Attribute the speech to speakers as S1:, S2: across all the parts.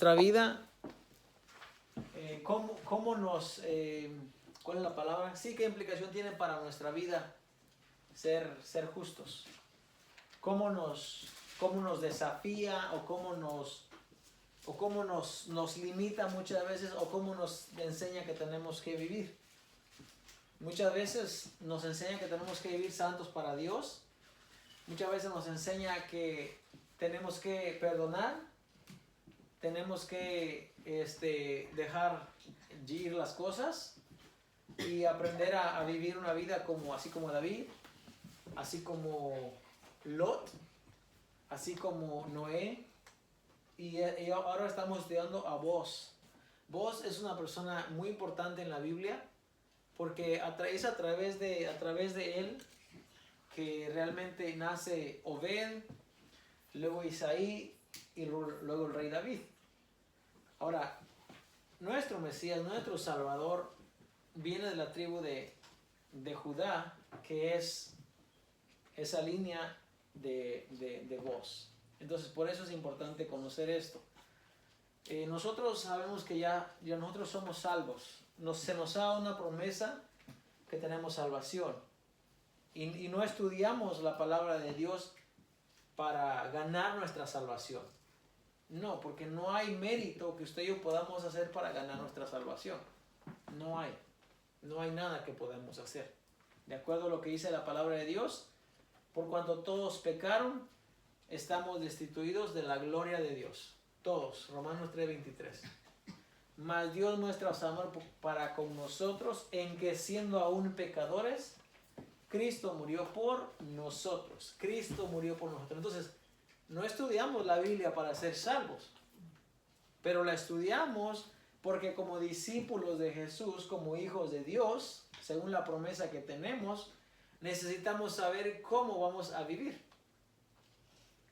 S1: nuestra vida, cómo nos, ¿cuál es la palabra? Sí, ¿qué implicación tiene para nuestra vida ser justos? ¿Cómo nos desafía o cómo nos limita muchas veces o cómo nos enseña que tenemos que vivir? Muchas veces nos enseña que tenemos que vivir santos para Dios. Muchas veces nos enseña que tenemos que perdonar, tenemos que dejar ir las cosas y aprender a vivir una vida así como David, así como Lot, así como Noé. Y ahora estamos estudiando a Boaz. Boaz es una persona muy importante en la Biblia porque es a través de él que realmente nace Obed, luego Isaí y luego el rey David. Ahora, nuestro Mesías, nuestro Salvador, viene de la tribu de Judá, que es esa línea de Boaz. Entonces, por eso es importante conocer esto. Nosotros sabemos que ya nosotros somos salvos. Se nos da una promesa que tenemos salvación. Y no estudiamos la palabra de Dios para ganar nuestra salvación. No, porque no hay mérito que usted y yo podamos hacer para ganar nuestra salvación. No hay nada que podamos hacer. De acuerdo a lo que dice la palabra de Dios, por cuanto todos pecaron, estamos destituidos de la gloria de Dios. Todos, Romanos 3:23. Mas Dios muestra su amor para con nosotros en que siendo aún pecadores, Cristo murió por nosotros. Cristo murió por nosotros. Entonces, no estudiamos la Biblia para ser salvos, pero la estudiamos porque como discípulos de Jesús, como hijos de Dios, según la promesa que tenemos, necesitamos saber cómo vamos a vivir.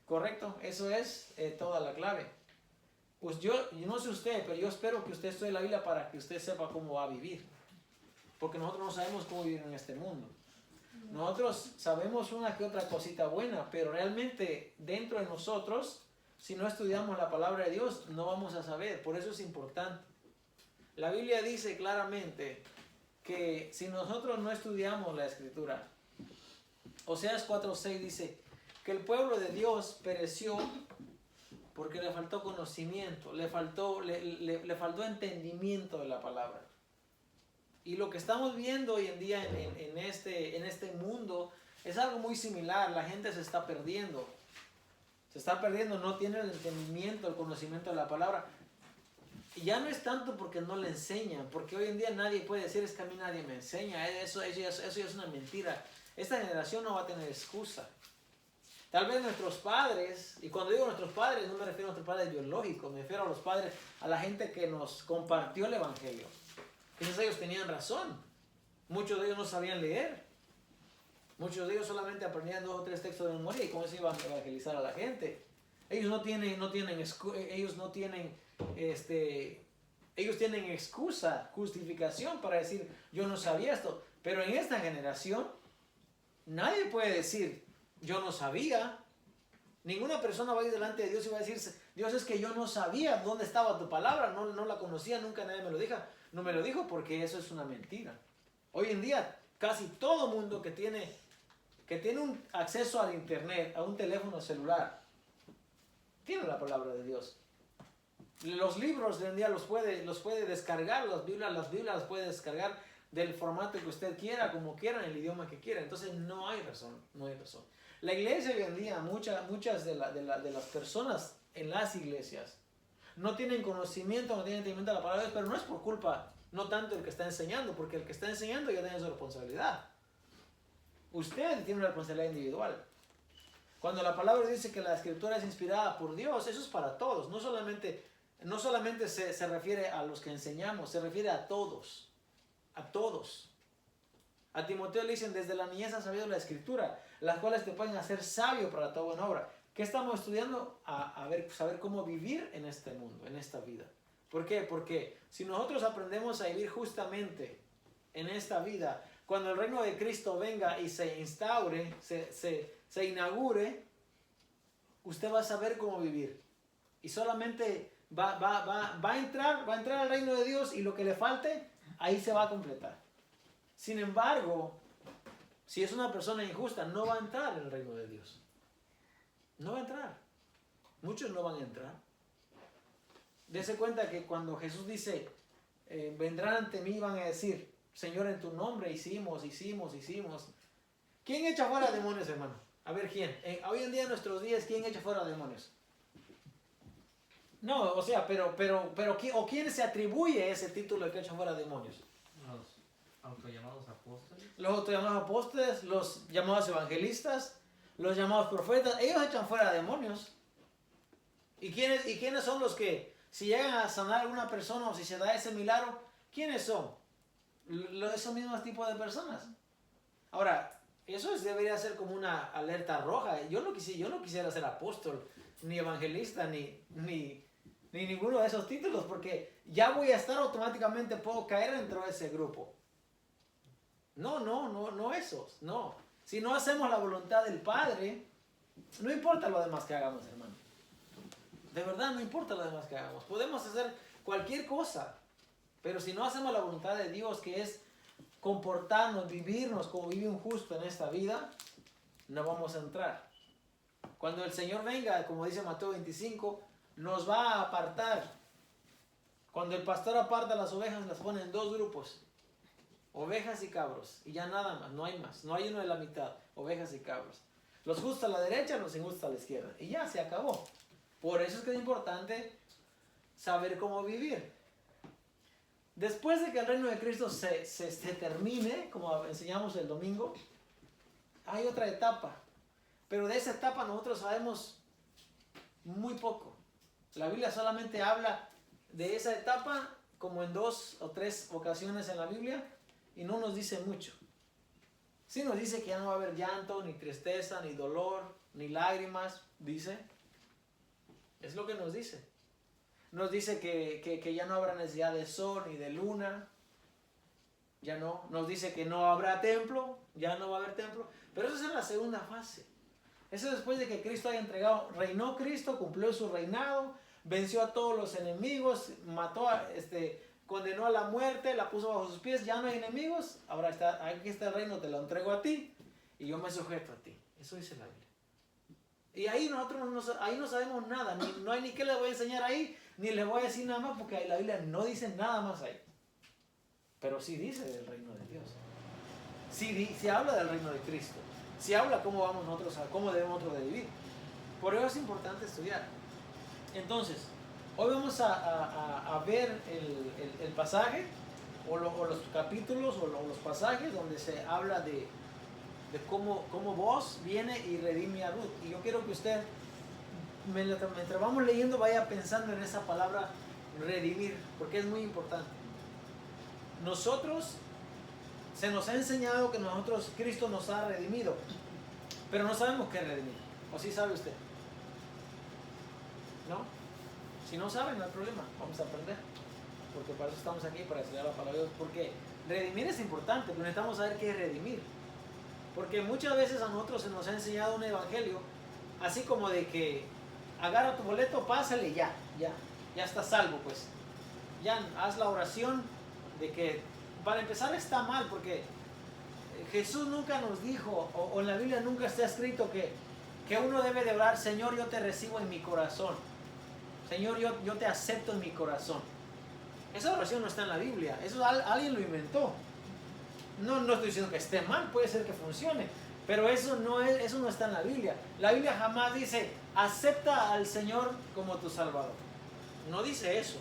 S1: ¿Correcto? Eso es toda la clave. Pues yo no sé usted, pero yo espero que usted estudie la Biblia para que usted sepa cómo va a vivir. Porque nosotros no sabemos cómo vivir en este mundo. Nosotros sabemos una que otra cosita buena, pero realmente dentro de nosotros, si no estudiamos la palabra de Dios, no vamos a saber. Por eso es importante. La Biblia dice claramente que si nosotros no estudiamos la Escritura, Oseas 4:6 dice que el pueblo de Dios pereció porque le faltó conocimiento, le faltó entendimiento de la palabra. Y lo que estamos viendo hoy en día en este mundo es algo muy similar. La gente se está perdiendo. No tiene el entendimiento, el conocimiento de la palabra. Y ya no es tanto porque no le enseñan, porque hoy en día nadie puede decir es que a mí nadie me enseña. Eso ya es una mentira. Esta generación no va a tener excusa. Tal vez nuestros padres, y cuando digo nuestros padres no me refiero a nuestros padres biológicos, me refiero a los padres, a la gente que nos compartió el Evangelio. Quizás ellos tenían razón. Muchos de ellos no sabían leer. Muchos de ellos solamente aprendían 2 o 3 textos de memoria y cómo se iban a evangelizar a la gente. Ellos tienen excusa, justificación para decir yo no sabía esto. Pero en esta generación nadie puede decir yo no sabía. Ninguna persona va a ir delante de Dios y va a decir Dios, es que yo no sabía dónde estaba tu palabra, no la conocía, nunca nadie me lo dijo. No me lo dijo porque eso es una mentira. Hoy en día casi todo mundo que tiene un acceso al internet, a un teléfono celular, tiene la palabra de Dios. Los libros de hoy en día los puede descargar, las Biblias las puede descargar del formato que usted quiera, como quiera, en el idioma que quiera. Entonces no hay razón. La iglesia hoy en día, muchas de las personas en las iglesias no tienen conocimiento, no tienen entendimiento de la palabra de Dios, pero no es por culpa, no tanto el que está enseñando, porque el que está enseñando ya tiene su responsabilidad. Usted tiene una responsabilidad individual. Cuando la palabra dice que la escritura es inspirada por Dios, eso es para todos. No solamente se refiere a los que enseñamos, se refiere a todos. A todos. A Timoteo le dicen, desde la niñez has sabido la escritura, las cuales te pueden hacer sabio para toda buena obra. ¿Qué estamos estudiando? Saber cómo vivir en este mundo, en esta vida. ¿Por qué? Porque si nosotros aprendemos a vivir justamente en esta vida, cuando el reino de Cristo venga y se instaure, se inaugure, usted va a saber cómo vivir. Y solamente va a entrar al reino de Dios y lo que le falte, ahí se va a completar. Sin embargo, si es una persona injusta, no va a entrar en el reino de Dios. No va a entrar. Muchos no van a entrar. Dese cuenta que cuando Jesús dice, vendrán ante mí y van a decir, Señor, en tu nombre hicimos. ¿Quién echa fuera demonios, hermano? A ver, ¿quién? Hoy en día, en nuestros días, ¿quién echa fuera demonios? No, o sea, pero ¿quién se atribuye ese título de que echa fuera demonios?
S2: Los autollamados apóstoles.
S1: Los autollamados apóstoles, los llamados evangelistas, los llamados profetas, ellos echan fuera demonios. ¿Y quiénes son los que, si llegan a sanar a alguna persona o si se da ese milagro, quiénes son? Esos mismos tipos de personas. Ahora, eso debería ser como una alerta roja. Yo no quisiera ser apóstol, ni evangelista, ni ninguno de esos títulos, porque ya voy a estar automáticamente, puedo caer dentro de ese grupo. No esos, no. Si no hacemos la voluntad del Padre, no importa lo demás que hagamos, hermano. De verdad, no importa lo demás que hagamos. Podemos hacer cualquier cosa, pero si no hacemos la voluntad de Dios, que es comportarnos, vivirnos como vive un justo en esta vida, no vamos a entrar. Cuando el Señor venga, como dice Mateo 25, nos va a apartar. Cuando el pastor aparta las ovejas, las pone en dos grupos, ovejas y cabros, y ya nada más, no hay más, no hay uno de la mitad, ovejas y cabros. Los justos a la derecha, los injustos a la izquierda, y ya se acabó. Por eso es que es importante saber cómo vivir. Después de que el reino de Cristo se termine, como enseñamos el domingo, hay otra etapa. Pero de esa etapa nosotros sabemos muy poco. La Biblia solamente habla de esa etapa como en 2 o 3 ocasiones en la Biblia y no nos dice mucho. Sí nos dice que ya no va a haber llanto, ni tristeza, ni dolor, ni lágrimas, dice. Es lo que nos dice. Nos dice que ya no habrá necesidad de sol ni de luna. Ya no. Nos dice que no habrá templo. Ya no va a haber templo. Pero eso es en la segunda fase. Eso es después de que Cristo haya entregado. Reinó Cristo, cumplió su reinado. Venció a todos los enemigos. Condenó a la muerte. La puso bajo sus pies. Ya no hay enemigos. Ahora aquí está el reino. Te lo entrego a ti. Y yo me sujeto a ti. Eso dice la Biblia. Y ahí nosotros ahí no sabemos nada. No hay ni qué les voy a enseñar ahí. Ni les voy a decir nada más porque la Biblia no dice nada más ahí. Pero sí dice del reino de Dios. Sí habla del reino de Cristo. Sí habla cómo cómo debemos nosotros de vivir. Por eso es importante estudiar. Entonces, hoy vamos a ver el pasaje o los capítulos o los pasajes donde se habla de cómo Boaz viene y redime a Ruth. Y yo quiero que usted, mientras vamos leyendo, vaya pensando en esa palabra redimir, porque es muy importante. Se nos ha enseñado que Cristo nos ha redimido, pero no sabemos qué redimir. ¿O sí sabe usted? ¿No? Si no sabe, no hay problema, vamos a aprender. Porque para eso estamos aquí, para estudiar la palabra de Dios. Porque redimir es importante, pero necesitamos saber qué es redimir. Porque muchas veces a nosotros se nos ha enseñado un evangelio así como de que agarra tu boleto, pásale, ya estás salvo, pues. Ya haz la oración de que, para empezar, está mal, porque Jesús nunca nos dijo, o en la Biblia nunca está escrito que uno debe de orar, Señor, yo te recibo en mi corazón. Señor, yo te acepto en mi corazón. Esa oración no está en la Biblia, eso alguien lo inventó. No estoy diciendo que esté mal, puede ser que funcione, pero eso no está en la Biblia. La Biblia jamás dice, acepta al Señor como tu Salvador. No dice eso.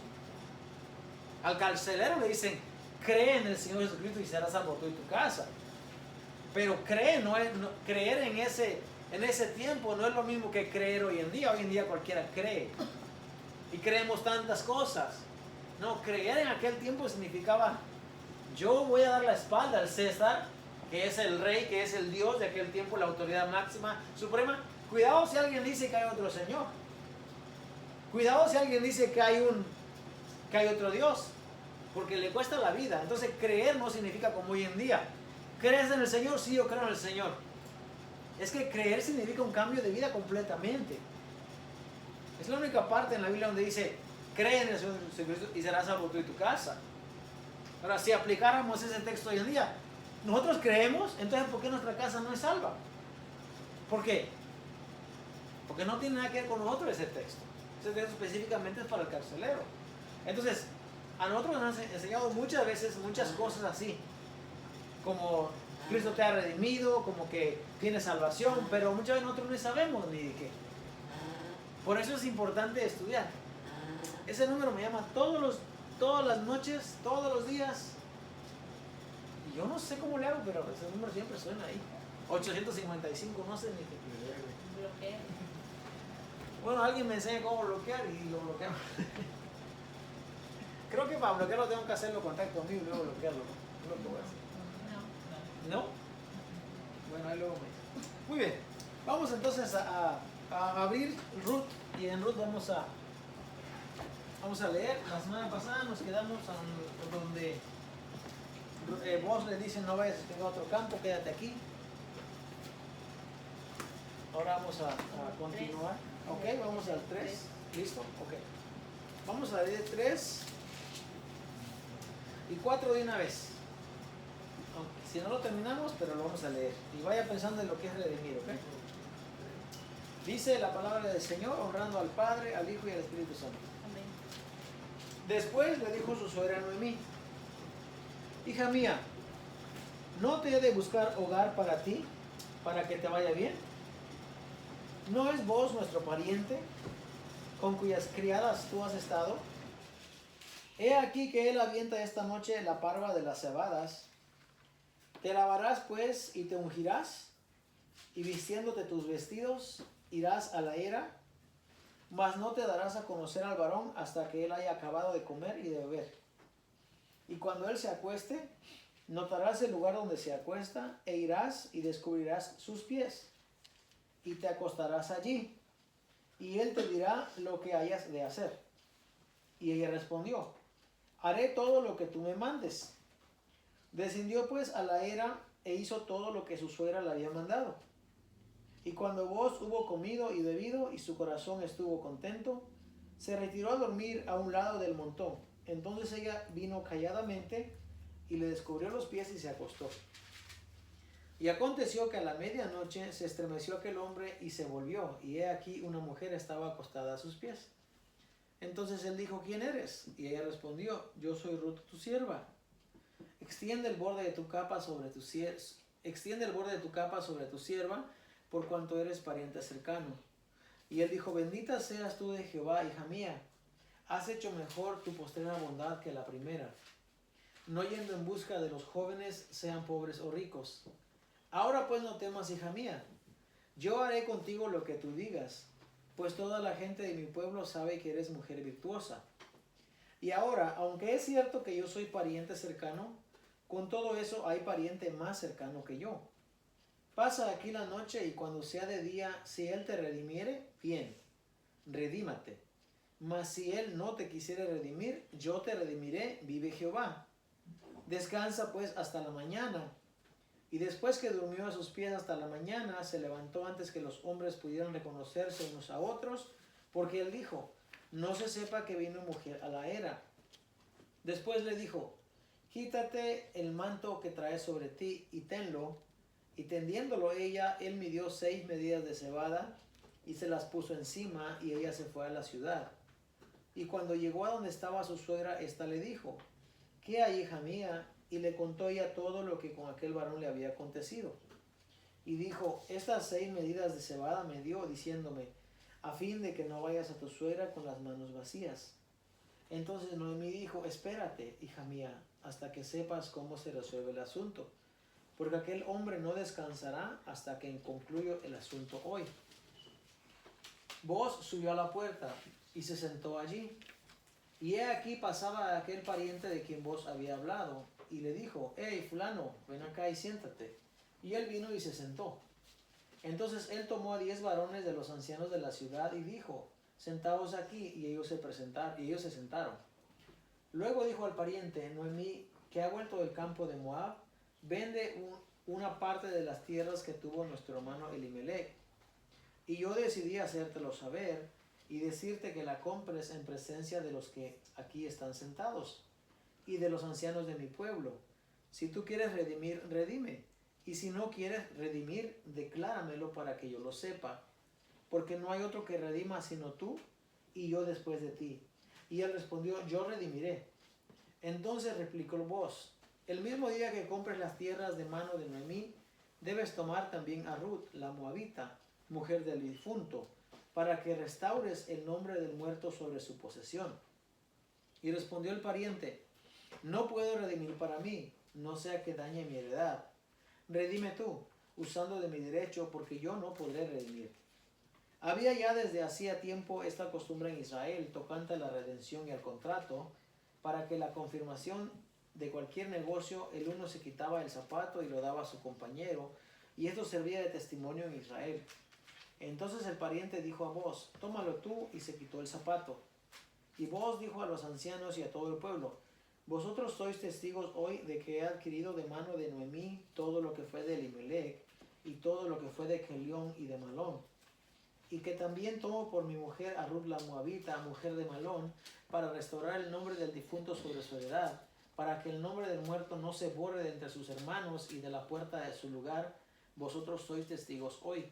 S1: Al carcelero le dicen, cree en el Señor Jesucristo y serás salvo tú y tu casa. Pero creer en ese tiempo no es lo mismo que creer hoy en día. Hoy en día cualquiera cree. Y creemos tantas cosas. No, creer en aquel tiempo significaba, yo voy a dar la espalda al César, que es el rey, que es el Dios de aquel tiempo, la autoridad máxima, suprema. Cuidado si alguien dice que hay otro Señor. Cuidado si alguien dice que hay otro Dios, porque le cuesta la vida. Entonces creer no significa como hoy en día. ¿Crees en el Señor? Sí, yo creo en el Señor. Es que creer significa un cambio de vida completamente. Es la única parte en la Biblia donde dice, cree en el Señor Jesucristo y serás salvo tú y tu casa. Ahora, si aplicáramos ese texto hoy en día, nosotros creemos, entonces ¿por qué nuestra casa no es salva? ¿Por qué? Porque no tiene nada que ver con nosotros ese texto. Ese texto específicamente es para el carcelero. Entonces, a nosotros nos han enseñado muchas veces muchas cosas así, como Cristo te ha redimido, como que tienes salvación, pero muchas veces nosotros no sabemos ni de qué. Por eso es importante estudiar. Ese número me llama todas las noches, todos los días. Y yo no sé cómo le hago, pero ese número siempre suena ahí. 855, no sé ni qué.
S3: Bloquea.
S1: Bueno, alguien me enseña cómo bloquear y lo bloqueamos. Creo que para bloquearlo tengo que hacerlo contacto conmigo y luego bloquearlo. ¿No? Es lo que voy a hacer. ¿No? Bueno, ahí luego me... Muy bien. Vamos entonces a abrir Ruth y en Ruth vamos a leer. La semana pasada nos quedamos donde vos le dice no vayas a otro campo, quédate aquí. Ahora vamos a continuar. Ok, vamos al 3. ¿Listo? Ok. Vamos a leer 3 y 4 de una vez. Aunque si no lo terminamos, pero lo vamos a leer. Y vaya pensando en lo que es redimir, ¿ok? Dice la palabra del Señor, honrando al Padre, al Hijo y al Espíritu Santo.
S3: Amén.
S1: Después le dijo su suegra Noemí: hija mía, ¿no te he de buscar hogar para ti, para que te vaya bien? ¿No es vos nuestro pariente, con cuyas criadas tú has estado? He aquí que él avienta esta noche la parva de las cebadas. Te lavarás pues y te ungirás, y vistiéndote tus vestidos, irás a la era, mas no te darás a conocer al varón hasta que él haya acabado de comer y de beber. Y cuando él se acueste, notarás el lugar donde se acuesta, e irás y descubrirás sus pies, y te acostarás allí, y él te dirá lo que hayas de hacer. Y ella respondió: haré todo lo que tú me mandes. Descendió pues a la era e hizo todo lo que su suegra le había mandado. Y cuando vos hubo comido y bebido y su corazón estuvo contento, se retiró a dormir a un lado del montón. Entonces ella vino calladamente y le descubrió los pies y se acostó. Y aconteció que a la medianoche se estremeció aquel hombre y se volvió, y he aquí una mujer estaba acostada a sus pies. Entonces él dijo: ¿quién eres? Y ella respondió: yo soy Ruth, tu sierva. Extiende el borde de tu capa sobre tu sierva, por cuanto eres pariente cercano. Y él dijo: bendita seas tú de Jehová, hija mía. Has hecho mejor tu postrera bondad que la primera, no yendo en busca de los jóvenes, sean pobres o ricos. Ahora pues no temas, hija mía. Yo haré contigo lo que tú digas, pues toda la gente de mi pueblo sabe que eres mujer virtuosa. Y ahora, aunque es cierto que yo soy pariente cercano, con todo eso hay pariente más cercano que yo. Pasa aquí la noche, y cuando sea de día, si él te redimiere, bien, redímate. Mas si él no te quisiere redimir, yo te redimiré, vive Jehová. Descansa pues hasta la mañana. Y después que durmió a sus pies hasta la mañana, se levantó antes que los hombres pudieran reconocerse unos a otros, porque él dijo: no se sepa que vino mujer a la era. Después le dijo: quítate el manto que traes sobre ti y tenlo. Y tendiéndolo ella, él midió 6 medidas de cebada y se las puso encima, y ella se fue a la ciudad. Y cuando llegó a donde estaba su suegra, ésta le dijo: ¿qué hay, hija mía? Y le contó ella todo lo que con aquel varón le había acontecido. Y dijo: estas 6 medidas de cebada me dio, diciéndome, a fin de que no vayas a tu suegra con las manos vacías. Entonces Noemí dijo: espérate, hija mía, hasta que sepas cómo se resuelve el asunto, porque aquel hombre no descansará hasta que concluya el asunto hoy. Vos subió a la puerta y se sentó allí. Y he aquí pasaba aquel pariente de quien vos había hablado, y le dijo: hey, fulano, ven acá y siéntate. Y él vino y se sentó. Entonces él tomó a 10 varones de los ancianos de la ciudad y dijo: sentaos aquí. Y ellos se sentaron. Luego dijo al pariente: Noemí, que ha vuelto del campo de Moab, vende una parte de las tierras que tuvo nuestro hermano Elimelech. Y yo decidí hacértelo saber, y decirte que la compres en presencia de los que aquí están sentados y de los ancianos de mi pueblo. Si tú quieres redimir, redime, y si no quieres redimir, decláramelo para que yo lo sepa, porque no hay otro que redima sino tú y yo después de ti. Y él respondió, yo redimiré. Entonces replicó Booz, el mismo día que compres las tierras de mano de Noemí, debes tomar también a Ruth, la moabita, mujer del difunto, para que restaures el nombre del muerto sobre su posesión. Y respondió el pariente, no puedo redimir para mí, no sea que dañe mi heredad. Redime tú, usando de mi derecho, porque yo no podré redimir. Había ya desde hacía tiempo esta costumbre en Israel, tocante a la redención y al contrato, para que la confirmación de cualquier negocio, el uno se quitaba el zapato y lo daba a su compañero, y esto servía de testimonio en Israel. Entonces el pariente dijo a Booz, tómalo tú, y se quitó el zapato. Y Booz dijo a los ancianos y a todo el pueblo, vosotros sois testigos hoy de que he adquirido de mano de Noemí todo lo que fue de Elimelech, y todo lo que fue de Kelión y de Malón, y que también tomo por mi mujer a Ruth la moabita, mujer de Malón, para restaurar el nombre del difunto sobre su heredad, para que el nombre del muerto no se borre de entre sus hermanos y de la puerta de su lugar, vosotros sois testigos hoy.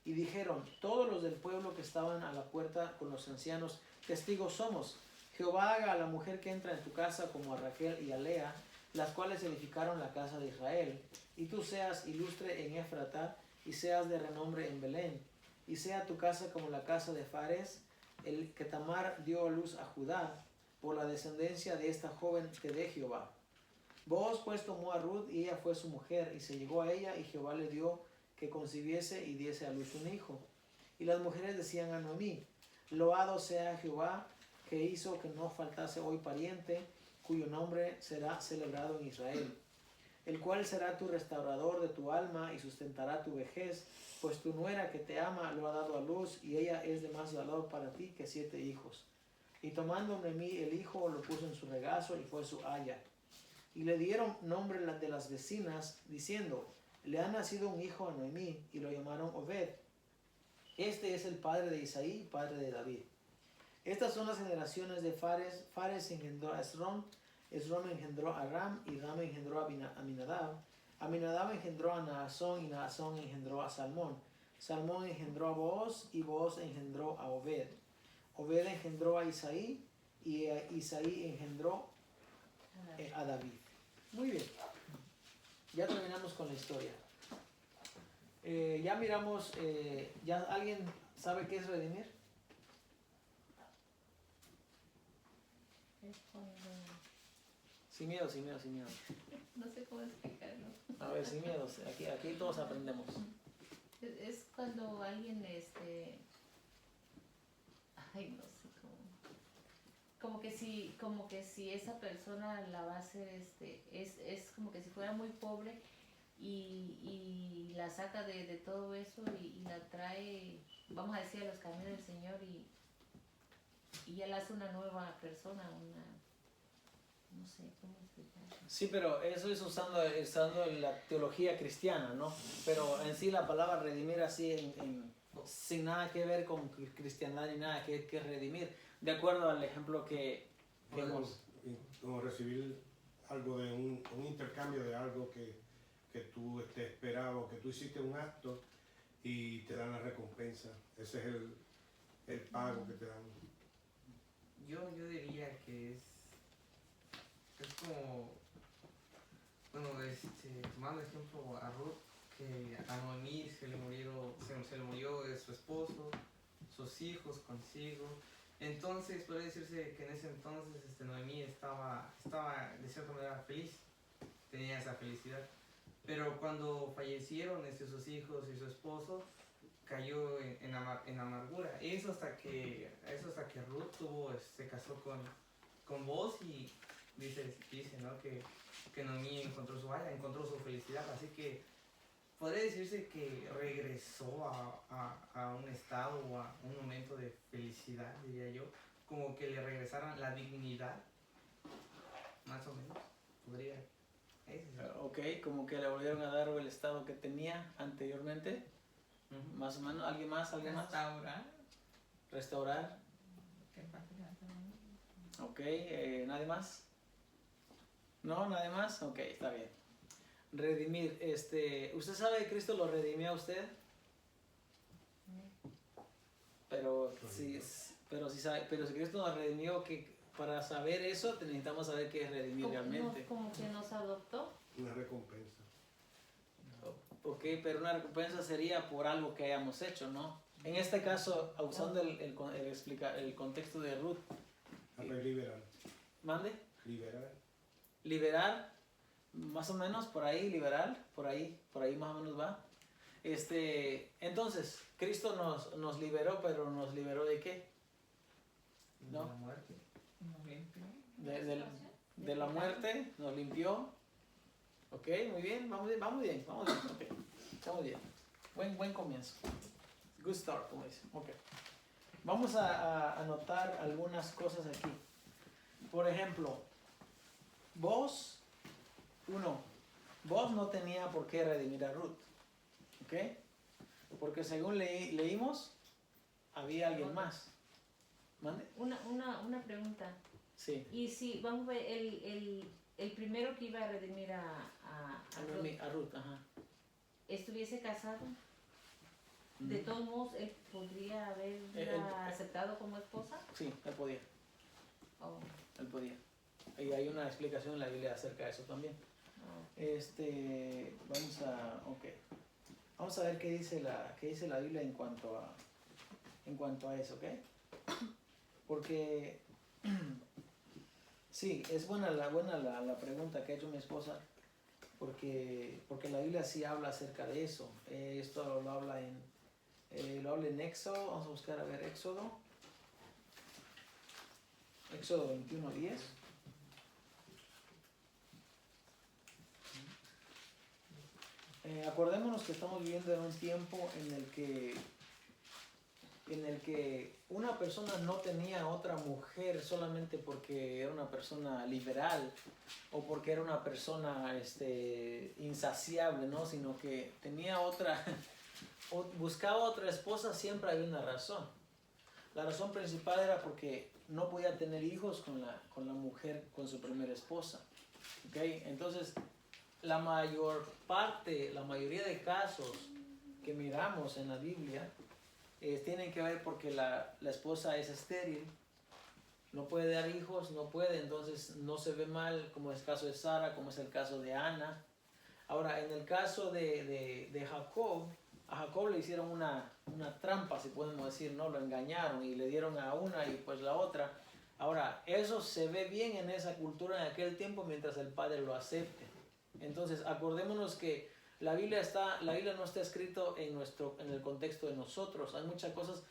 S1: Y dijeron todos los del pueblo que estaban a la puerta con los ancianos, testigos somos. Jehová haga a la mujer que entra en tu casa como a Raquel y a Lea, las cuales edificaron la casa de Israel, y tú seas ilustre en Éfrata, y seas de renombre en Belén, y sea tu casa como la casa de Fares, el que Tamar dio a luz a Judá, por la descendencia de esta joven que de Jehová. Booz pues tomó a Ruth, y ella fue su mujer, y se llegó a ella, y Jehová le dio que concibiese y diese a luz un hijo. Y las mujeres decían a Noemí, loado sea Jehová, que hizo que no faltase hoy pariente, cuyo nombre será celebrado en Israel, el cual será tu restaurador de tu alma y sustentará tu vejez, pues tu nuera que te ama lo ha dado a luz, y ella es de más valor para ti que 7 hijos. Y tomando Noemí el hijo, lo puso en su regazo y fue su aya. Y le dieron nombre de las vecinas, diciendo, le ha nacido un hijo a Noemí, y lo llamaron Obed. Este es el padre de Isaí, padre de David. Estas son las generaciones de Fares. Fares engendró a Esrom, Esrom engendró a Ram, y Ram engendró a Aminadab. Aminadab engendró a Naasón, y Naasón engendró a Salmón. Salmón engendró a Booz, y Booz engendró a Obed. Obed engendró a Isaí, y Isaí engendró a David. Muy bien, ya terminamos con la historia. Ya miramos, ¿ya alguien sabe qué es redimir?
S3: Es cuando...
S1: Sin miedo, sin miedo, sin miedo.
S3: No sé cómo explicarlo.
S1: A ver, sin miedo, aquí todos aprendemos.
S3: Es cuando alguien, ay, no sé cómo. Como que si esa persona la va a hacer, es como que si fuera muy pobre y la saca de todo eso y la trae, vamos a decir, a los caminos del Señor y él hace una nueva persona, no sé cómo explicarlo.
S1: Sí, pero eso es usando la teología cristiana, ¿no? Pero en sí la palabra redimir así, sin nada que ver con cristiandad ni nada que redimir, de acuerdo al ejemplo que hemos...
S4: Como recibir algo de un intercambio de algo que tú esperabas, que tú hiciste un acto y te dan la recompensa. Ese es el pago que te dan.
S2: Yo diría que es como, bueno, tomando ejemplo a Ruth, que a Noemí se le murió su esposo, sus hijos consigo. Entonces puede decirse que en ese entonces Noemí estaba de cierta manera feliz, tenía esa felicidad. Pero cuando fallecieron sus hijos y su esposo, cayó en amargura. Eso hasta que Ruth se casó con Booz, y dice, ¿no? que Noemí encontró su felicidad. Así que podría decirse que regresó a un estado o a un momento de felicidad, diría yo, como que le regresaran la dignidad, más o menos, podría.
S1: Ok, como que le volvieron a dar el estado que tenía anteriormente, más o menos. ¿Alguien más?
S3: Restaurar.
S1: Restaurar. Ok, ¿nadie más? ¿No? ¿Nadie más? Ok, está bien. Redimir. ¿Usted sabe que Cristo lo redimió a usted? Pero si Cristo nos redimió, que para saber eso necesitamos saber qué es redimir realmente.
S3: Como que nos adoptó.
S4: Una recompensa.
S1: Ok, pero una recompensa sería por algo que hayamos hecho, ¿no? En este caso, usando el contexto de Ruth.
S4: Liberar.
S1: ¿Mande?
S4: Liberar.
S1: Liberar, más o menos, por ahí, liberar, por ahí más o menos va. Entonces, Cristo nos liberó, pero ¿nos liberó de qué?
S2: De
S1: ¿No?
S2: la muerte.
S1: De la muerte, nos limpió. Ok, muy bien, vamos bien, okay, estamos bien. Buen comienzo. Good start, como dicen. Okay. Vamos a anotar algunas cosas aquí. Por ejemplo, vos no tenía por qué redimir a Ruth. ¿Ok? Porque según leímos, había alguien más. ¿Mande?
S3: Una pregunta.
S1: Sí.
S3: Y si, vamos a ver, el primero que iba a redimir a
S1: Ruth, ajá.
S3: ¿Estuviese casado? De todos modos, ¿él podría haberla aceptado como esposa?
S1: Sí, él podía.
S3: Oh.
S1: Él podía. Y hay una explicación en la Biblia acerca de eso también.
S3: Oh.
S1: Vamos a ver qué dice la Biblia en cuanto a eso, ¿ok? Porque sí, es buena la pregunta que ha hecho mi esposa, porque la Biblia sí habla acerca de eso. Esto lo habla en Éxodo. Vamos a buscar a ver Éxodo 21:10. Acordémonos que estamos viviendo en un tiempo en el que una persona no tenía otra mujer solamente porque era una persona liberal o porque era una persona insaciable, ¿no? Sino que tenía buscaba otra esposa. Siempre había una razón. La razón principal era porque no podía tener hijos con la mujer, con su primera esposa. ¿Okay? Entonces, la mayoría de casos que miramos en la Biblia tienen que ver porque la esposa es estéril, no puede dar hijos, entonces no se ve mal, como es el caso de Sara, como es el caso de Ana. Ahora, en el caso de Jacob, a Jacob le hicieron una trampa, si podemos decir, ¿no? Lo engañaron y le dieron a una y pues la otra. Ahora, eso se ve bien en esa cultura en aquel tiempo mientras el padre lo acepte. Entonces, acordémonos que la Biblia no está escrito en el contexto de nosotros. Hay muchas cosas.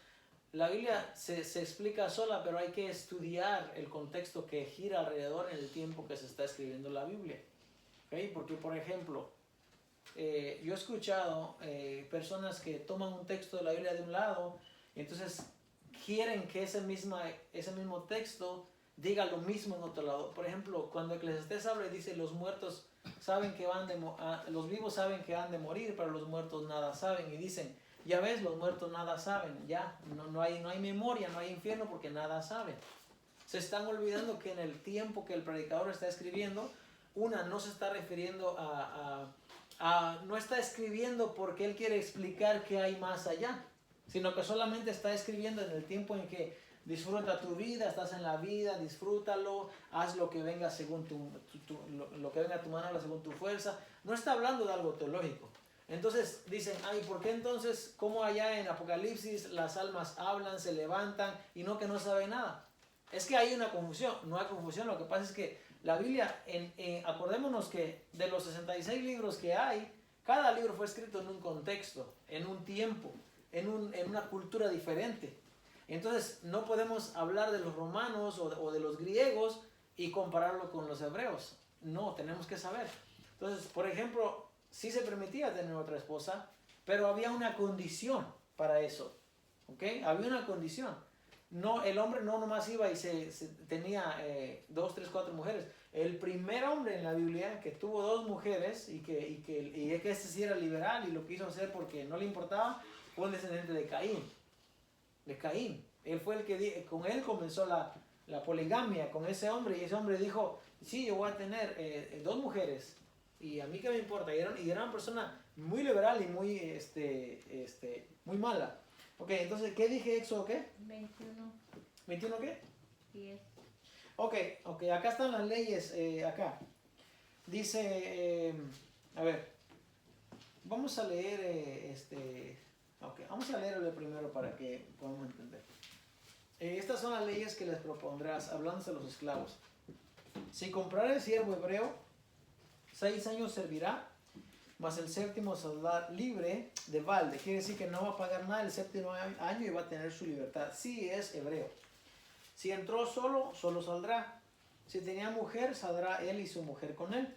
S1: La Biblia se explica sola, pero hay que estudiar el contexto que gira alrededor en el tiempo que se está escribiendo la Biblia. ¿Okay? Porque, por ejemplo, yo he escuchado personas que toman un texto de la Biblia de un lado y entonces quieren que ese mismo texto diga lo mismo en otro lado. Por ejemplo, cuando Eclesiastés habla y dice los vivos saben que han de morir, pero los muertos nada saben. Y dicen, ya ves, los muertos nada saben, ya, no hay memoria, no hay infierno porque nada saben. Se están olvidando que en el tiempo que el predicador está escribiendo, no se está refiriendo no está escribiendo porque él quiere explicar qué hay más allá, sino que solamente está escribiendo en el tiempo en que disfruta tu vida, estás en la vida, disfrútalo, haz lo que venga según lo que venga a tu mano, según tu fuerza. No está hablando de algo teológico. Entonces dicen, ¿por qué entonces, cómo allá en Apocalipsis las almas hablan, se levantan y no que no saben nada? Es que hay una confusión. No hay confusión, lo que pasa es que la Biblia, acordémonos que de los 66 libros que hay, cada libro fue escrito en un contexto, en un tiempo, en una cultura diferente. Entonces no podemos hablar de los romanos o de los griegos y compararlo con los hebreos. No, tenemos que saber. Entonces, por ejemplo, sí se permitía tener otra esposa, pero había una condición para eso. ¿Ok? Había una condición. No, el hombre no nomás iba y tenía 2, 3, 4 mujeres. El primer hombre en la Biblia que tuvo 2 mujeres y que este sí era liberal y lo quiso hacer porque no le importaba, fue un descendiente de Caín. Él fue el que, con él comenzó la poligamia con ese hombre, y ese hombre dijo, sí, yo voy a tener 2 mujeres, y a mí qué me importa, y era una persona muy liberal y muy, muy mala. Ok, entonces, ¿qué dije Éxodo qué?
S3: 21.
S1: ¿21 qué?
S3: 10.
S1: Ok, acá están las leyes, acá. Dice, a ver, vamos a leer, vamos a leerlo primero para que podamos entender. Estas son las leyes que les propondrás, hablando de los esclavos. Si comprare siervo hebreo, 6 años servirá, mas el 7º saldrá libre de balde. Quiere decir que no va a pagar nada el 7º año y va a tener su libertad. Si es hebreo. Si entró solo, solo saldrá. Si tenía mujer, saldrá él y su mujer con él.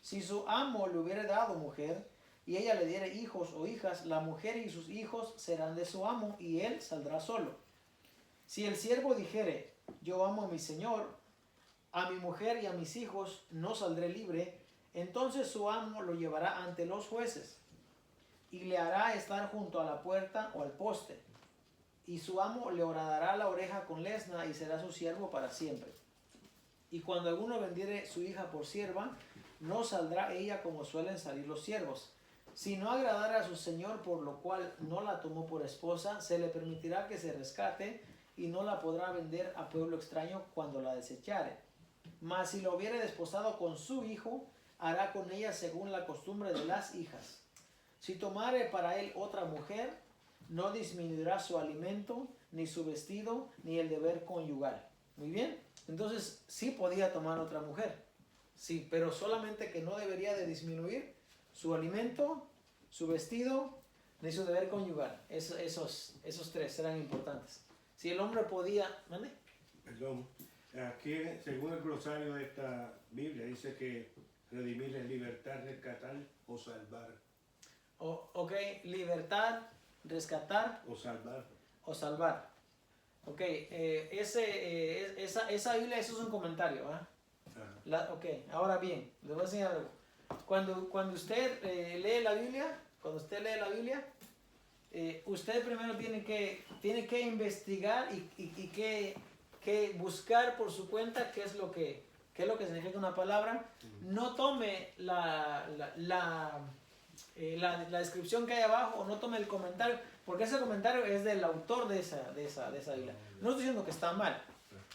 S1: Si su amo le hubiera dado mujer y ella le diera hijos o hijas, la mujer y sus hijos serán de su amo y él saldrá solo. Si el siervo dijere, yo amo a mi señor, a mi mujer y a mis hijos, no saldré libre, entonces su amo lo llevará ante los jueces y le hará estar junto a la puerta o al poste. Y su amo le horadará la oreja con lesna y será su siervo para siempre. Y cuando alguno vendiere su hija por sierva, no saldrá ella como suelen salir los siervos. Si no agradara a su señor, por lo cual no la tomó por esposa, se le permitirá que se rescate y no la podrá vender a pueblo extraño cuando la desechare. Mas si lo hubiere desposado con su hijo, hará con ella según la costumbre de las hijas. Si tomare para él otra mujer, no disminuirá su alimento, ni su vestido, ni el deber conyugal. Muy bien, entonces sí podía tomar otra mujer, sí, pero solamente que no debería de disminuir su alimento, su vestido, ni su deber conyugal. Esos 3 eran importantes. Si el hombre podía... ¿Mande?
S4: Perdón. Aquí, según el glosario de esta Biblia, dice que redimir es libertad, rescatar o salvar.
S1: Ok, libertad, rescatar
S4: O salvar.
S1: o salvar. Ok, esa Biblia, eso es un comentario. Ok, ahora bien, les voy a enseñar algo. Cuando usted lee la Biblia, usted primero tiene que investigar y que buscar por su cuenta qué es lo que significa una palabra. No tome la descripción que hay abajo, o no tome el comentario, porque ese comentario es del autor de esa Biblia. No estoy diciendo que está mal,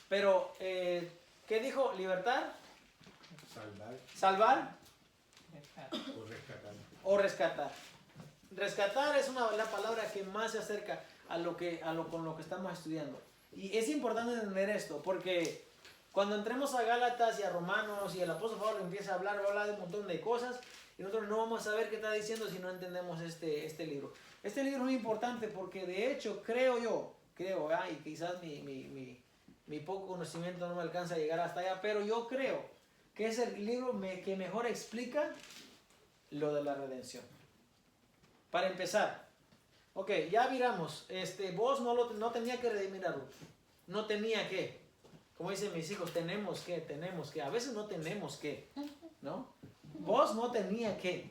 S1: pero ¿qué dijo? ¿Libertad? ¿Salvar? O rescatar. Rescatar es la palabra que más se acerca con lo que estamos estudiando. Y es importante entender esto, porque cuando entremos a Gálatas y a Romanos y el apóstol Pablo empieza a hablar, va a hablar de un montón de cosas, y nosotros no vamos a saber qué está diciendo si no entendemos este libro. Este libro es muy importante porque de hecho creo, y quizás mi poco conocimiento no me alcanza a llegar hasta allá, pero yo creo que es el libro que mejor explica lo de la redención. Para empezar, ok, ya miramos, vos no tenía que redimir a Ruth, no tenía que, como dicen mis hijos, tenemos que, a veces no tenemos que, ¿no? Vos no tenía que,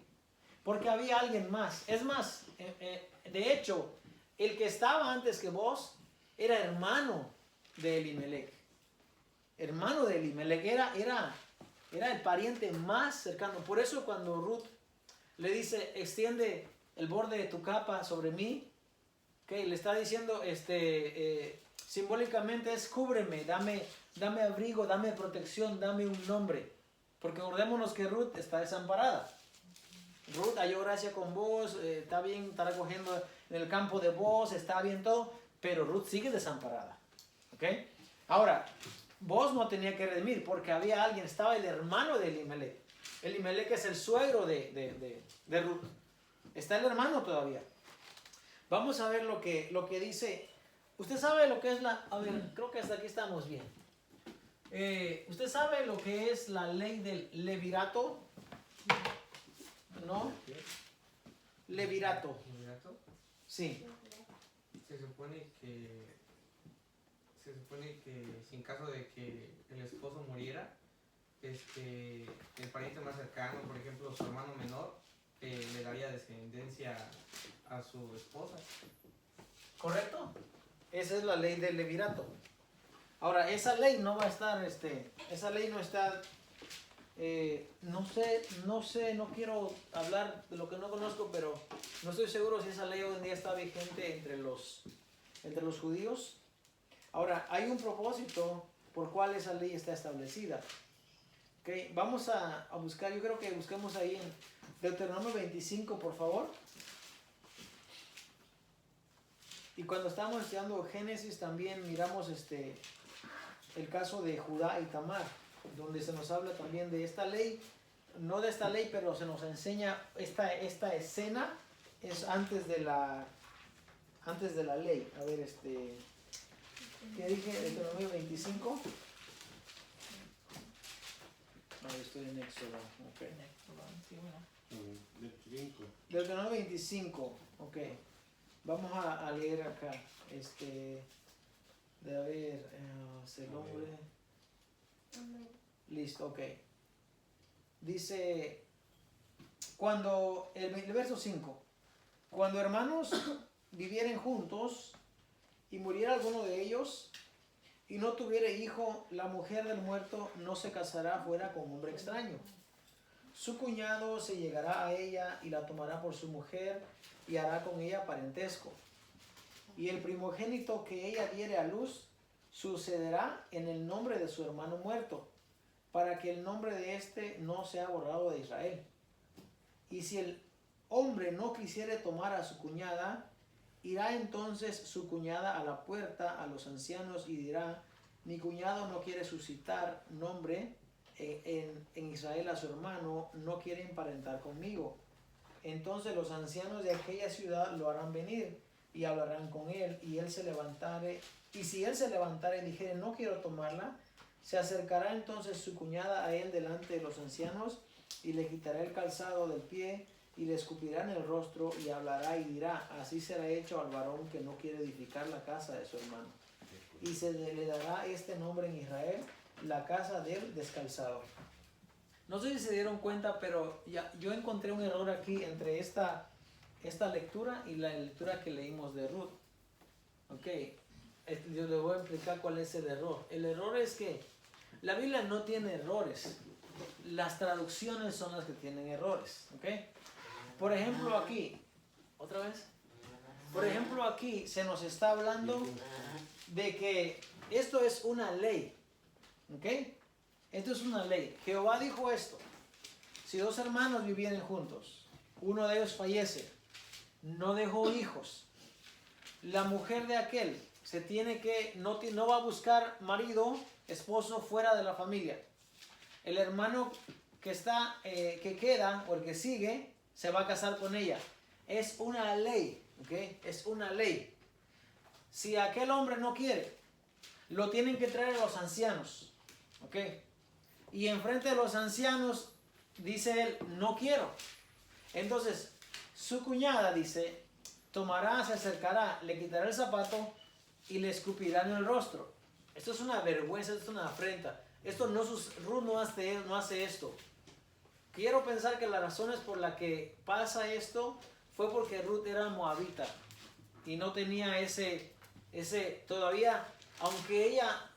S1: porque había alguien más. Es más, de hecho, el que estaba antes que vos era hermano de Elimelech. Hermano de Elimelech, era el pariente más cercano. Por eso cuando Ruth le dice, extiende el borde de tu capa sobre mí, okay, le está diciendo, simbólicamente es cúbreme, dame abrigo, dame protección, dame un nombre. Porque acordémonos que Ruth está desamparada. Ruth halló gracia con vos, está bien, está recogiendo en el campo de vos, está bien todo, pero Ruth sigue desamparada. ¿Okay? Ahora, vos no tenía que redimir porque había alguien, estaba el hermano de Elimelech. Elimelech es el suegro de Ruth. Está el hermano todavía. Vamos a ver lo que dice. Usted sabe lo que es a ver, creo que hasta aquí estamos bien. ¿Usted sabe lo que es la ley del levirato? ¿No? Levirato.
S2: ¿Levirato?
S1: Sí.
S2: Se supone que si en caso de que el esposo muriera, el pariente más cercano, por ejemplo su hermano menor, le daría descendencia a su esposa.
S1: ¿Correcto? Esa es la ley del levirato. Ahora, esa ley no va a estar, esa ley no está, no sé, no quiero hablar de lo que no conozco, pero no estoy seguro si esa ley hoy en día está vigente entre los judíos. Ahora, hay un propósito por cual esa ley está establecida. Okay, vamos a buscar, yo creo que busquemos ahí en Deuteronomio 25, por favor. Y cuando estamos estudiando Génesis también miramos el caso de Judá y Tamar, donde se nos habla también de esta ley, no de esta ley, pero se nos enseña esta escena es antes de la ley. A ver, ¿qué dije? Deuteronomio 25. Ahí estoy en Éxodo. Okay. Deuteronomio 25. Ok. Vamos a leer acá. De haber el hombre. Listo, ok. Dice, cuando, el verso 5. Cuando hermanos vivieren juntos y muriera alguno de ellos y no tuviera hijo, la mujer del muerto no se casará fuera con hombre extraño. Su cuñado se llegará a ella y la tomará por su mujer y hará con ella parentesco. Y el primogénito que ella diere a luz sucederá en el nombre de su hermano muerto, para que el nombre de éste no sea borrado de Israel. Y si el hombre no quisiere tomar a su cuñada, irá entonces su cuñada a la puerta a los ancianos y dirá: mi cuñado no quiere suscitar nombre en Israel a su hermano, no quiere emparentar conmigo. Entonces los ancianos de aquella ciudad lo harán venir y hablarán con él, y él se levantare, y si él se levantare y dijere: no quiero tomarla, se acercará entonces su cuñada a él delante de los ancianos y le quitará el calzado del pie y le escupirá en el rostro y hablará y dirá: así será hecho al varón que no quiere edificar la casa de su hermano. Y se le dará este nombre en Israel: la casa del descalzado. No sé si se dieron cuenta, pero yo encontré un error aquí entre esta lectura y la lectura que leímos de Ruth. Ok, yo les voy a explicar cuál es el error. El error es que la Biblia no tiene errores. Las traducciones son las que tienen errores. Ok, por ejemplo aquí, otra vez. Por ejemplo aquí se nos está hablando de que esto es una ley. ¿Ok? Esto es una ley. Jehová dijo esto: si dos hermanos vivieren juntos, uno de ellos fallece, no dejó hijos, la mujer de aquel no va a buscar marido, esposo fuera de la familia. El hermano que queda o el que sigue se va a casar con ella. Es una ley. ¿Ok? Es una ley. Si aquel hombre no quiere, lo tienen que traer a los ancianos. ¿Ok? Y enfrente de los ancianos dice él: no quiero. Entonces su cuñada dice: tomará, se acercará, le quitará el zapato y le escupirá en el rostro. Esto es una vergüenza, esto es una afrenta. Ruth no hace esto. Quiero pensar que las razones por las que pasa esto fue porque Ruth era moabita y no tenía todavía, aunque ella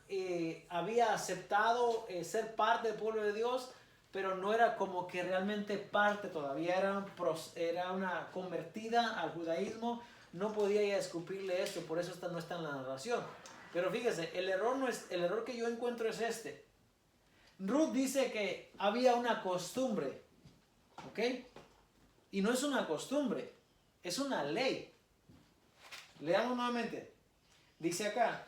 S1: había aceptado ser parte del pueblo de Dios, pero no era como que realmente parte todavía, era una convertida al judaísmo, no podía ya escupirle esto, por eso no está en la narración. Pero fíjese, el error que yo encuentro es este. Ruth dice que había una costumbre, ¿ok? Y no es una costumbre, es una ley. Leamos nuevamente. Dice acá: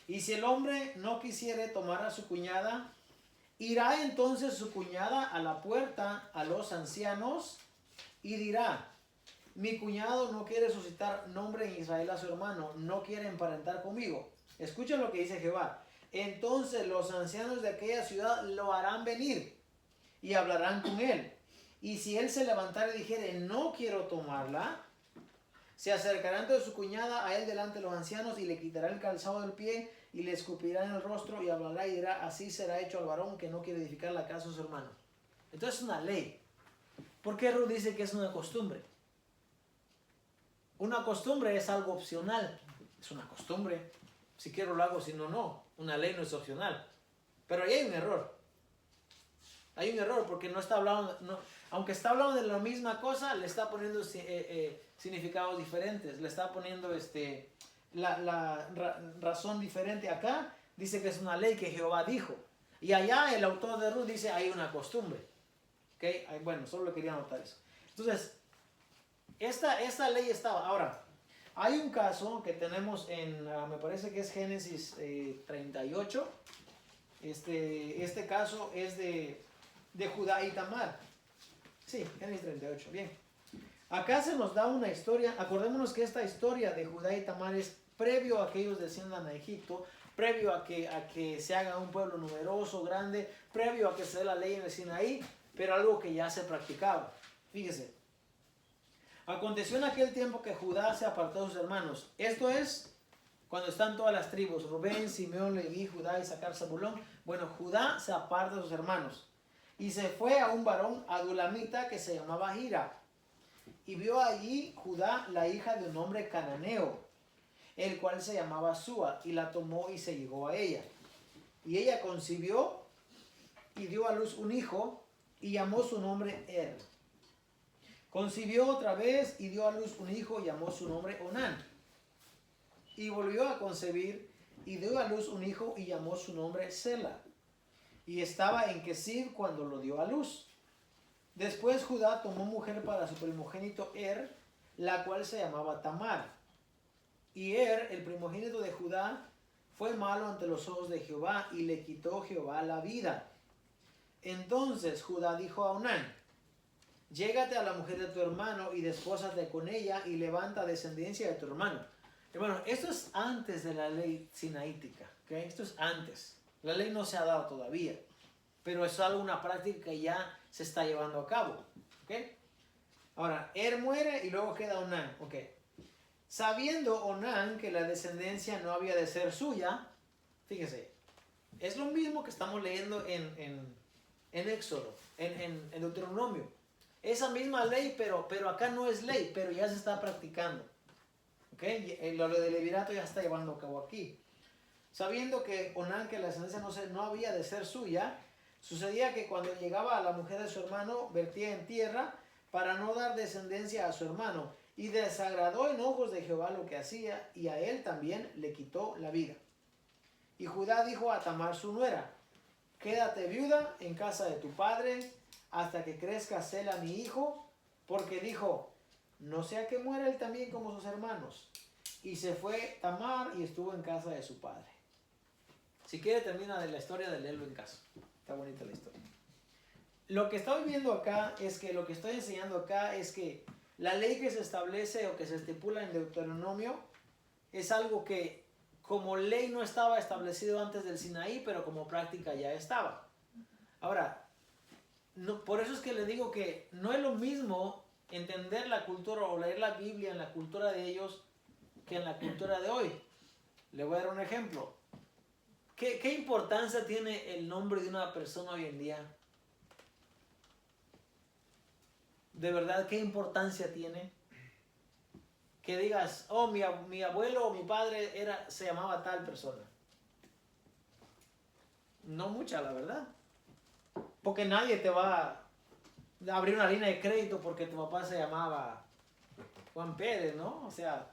S1: y si el hombre no quisiere tomar a su cuñada, irá entonces su cuñada a la puerta a los ancianos y dirá: mi cuñado no quiere suscitar nombre en Israel a su hermano, no quiere emparentar conmigo. Escuchen lo que dice Jehová: entonces los ancianos de aquella ciudad lo harán venir y hablarán con él. Y si él se levantara y dijere: no quiero tomarla, se acercará entonces su cuñada a él delante de los ancianos y le quitará el calzado del pie y le escupirá en el rostro y hablará y dirá: así será hecho al varón que no quiere edificar la casa de su hermano. Entonces es una ley. ¿Por qué Ruth dice que es una costumbre? Una costumbre es algo opcional. es una costumbre. Si quiero lo hago, si no, no. Una ley no es opcional. Pero ahí hay un error. Hay un error porque no está hablando, no, aunque está hablando de la misma cosa, le está poniendo significados diferentes. Le está poniendo razón diferente. Acá dice que es una ley que Jehová dijo. Y allá el autor de Ruth dice hay una costumbre. ¿Okay? Bueno, solo le quería anotar eso. Entonces, esta ley estaba. Ahora, hay un caso que tenemos en, me parece que es Génesis 38. Este caso es de Judá y Tamar. Sí, Génesis 38, bien. Acá se nos da una historia. Acordémonos que esta historia de Judá y Tamar es previo a que ellos desciendan a Egipto, previo a que se haga un pueblo numeroso, grande, previo a que se dé la ley en el Sinaí, pero algo que ya se practicaba. Fíjese. Aconteció en aquel tiempo que Judá se apartó de sus hermanos. Esto es cuando están todas las tribus, Rubén, Simeón, Leví, Judá, Isaacar, Zabulón. Bueno, Judá se aparta de sus hermanos y se fue a un varón adulamita que se llamaba Hira. Y vio allí Judá la hija de un hombre cananeo, el cual se llamaba Súa, y la tomó y se llegó a ella. Y ella concibió y dio a luz un hijo y llamó su nombre Er. Concibió otra vez y dio a luz un hijo y llamó su nombre Onán. Y volvió a concebir y dio a luz un hijo y llamó su nombre Sela. Y estaba en Kesib cuando lo dio a luz. Después Judá tomó mujer para su primogénito Er, la cual se llamaba Tamar. Y Er, el primogénito de Judá, fue malo ante los ojos de Jehová y le quitó Jehová la vida. Entonces Judá dijo a Onán: llégate a la mujer de tu hermano y despósate con ella y levanta descendencia de tu hermano. Hermano, esto es antes de la ley sinaítica, ¿okay? Esto es antes. La ley no se ha dado todavía, pero es algo, una práctica que ya se está llevando a cabo, ¿okay? Ahora, Er muere y luego queda Onán, ¿okay? Sabiendo Onán que la descendencia no había de ser suya, fíjese, es lo mismo que estamos leyendo en Éxodo, en Deuteronomio. Esa misma ley, pero acá no es ley, pero ya se está practicando. ¿Okay? Lo de Levirato ya está llevando a cabo aquí. Sabiendo que Onán, que la descendencia no había de ser suya, sucedía que cuando llegaba a la mujer de su hermano, vertía en tierra para no dar descendencia a su hermano. Y desagradó en ojos de Jehová lo que hacía, y a él también le quitó la vida. Y Judá dijo a Tamar su nuera: quédate viuda en casa de tu padre hasta que crezca Sela mi hijo, porque dijo: no sea que muera él también como sus hermanos. Y se fue Tamar y estuvo en casa de su padre. Si quiere termina de la historia de leerlo en casa. Está bonita la historia. Lo que estoy viendo acá es que, lo que estoy enseñando acá es que la ley que se establece o que se estipula en Deuteronomio es algo que como ley no estaba establecido antes del Sinaí, pero como práctica ya estaba. Ahora, no, por eso es que le digo que no es lo mismo entender la cultura o leer la Biblia en la cultura de ellos que en la cultura de hoy. Le voy a dar un ejemplo. ¿Qué importancia tiene el nombre de una persona hoy en día? De verdad, ¿qué importancia tiene? Que digas: oh, mi abuelo o mi padre se llamaba tal persona. No mucha, la verdad. Porque nadie te va a abrir una línea de crédito porque tu papá se llamaba Juan Pérez, ¿no? O sea,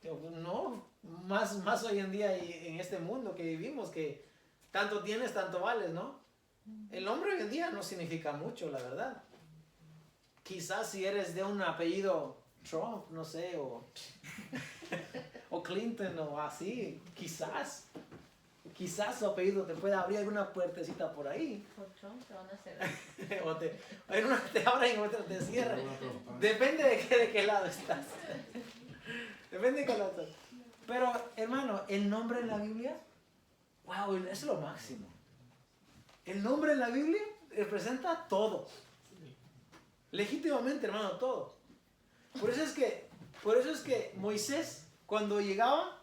S1: no, más hoy en día y en este mundo que vivimos, que tanto tienes, tanto vales, ¿no? El nombre hoy en día no significa mucho, la verdad. Quizás si eres de un apellido Trump, no sé, o Clinton o así, quizás su apellido te pueda abrir alguna puertecita por ahí.
S3: Por Trump te van a hacer.
S1: En una te abren y en otra te cierran. Depende de qué lado estás. Depende de qué lado estás. Pero, hermano, el nombre en la Biblia, wow, es lo máximo. El nombre en la Biblia representa todo. Legítimamente, hermano, todo. Por eso es que Moisés, cuando llegaba,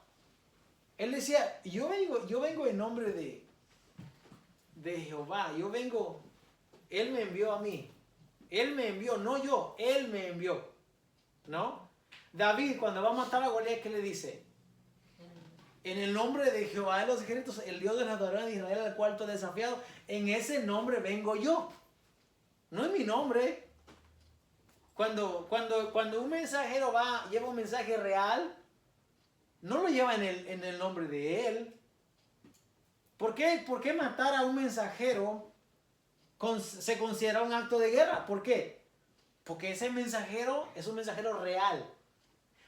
S1: él decía: yo vengo en nombre de Jehová, él me envió a mí. Él me envió, no yo, él me envió. ¿No? David, cuando va a matar a Goliat, ¿qué le dice? En el nombre de Jehová de los ejércitos, el Dios de la adoración de Israel, al cual tú has desafiado, en ese nombre vengo yo. No es mi nombre. Cuando un mensajero lleva un mensaje real, no lo lleva en el nombre de él. ¿Por qué matar a un mensajero se considera un acto de guerra? ¿Por qué? Porque ese mensajero es un mensajero real.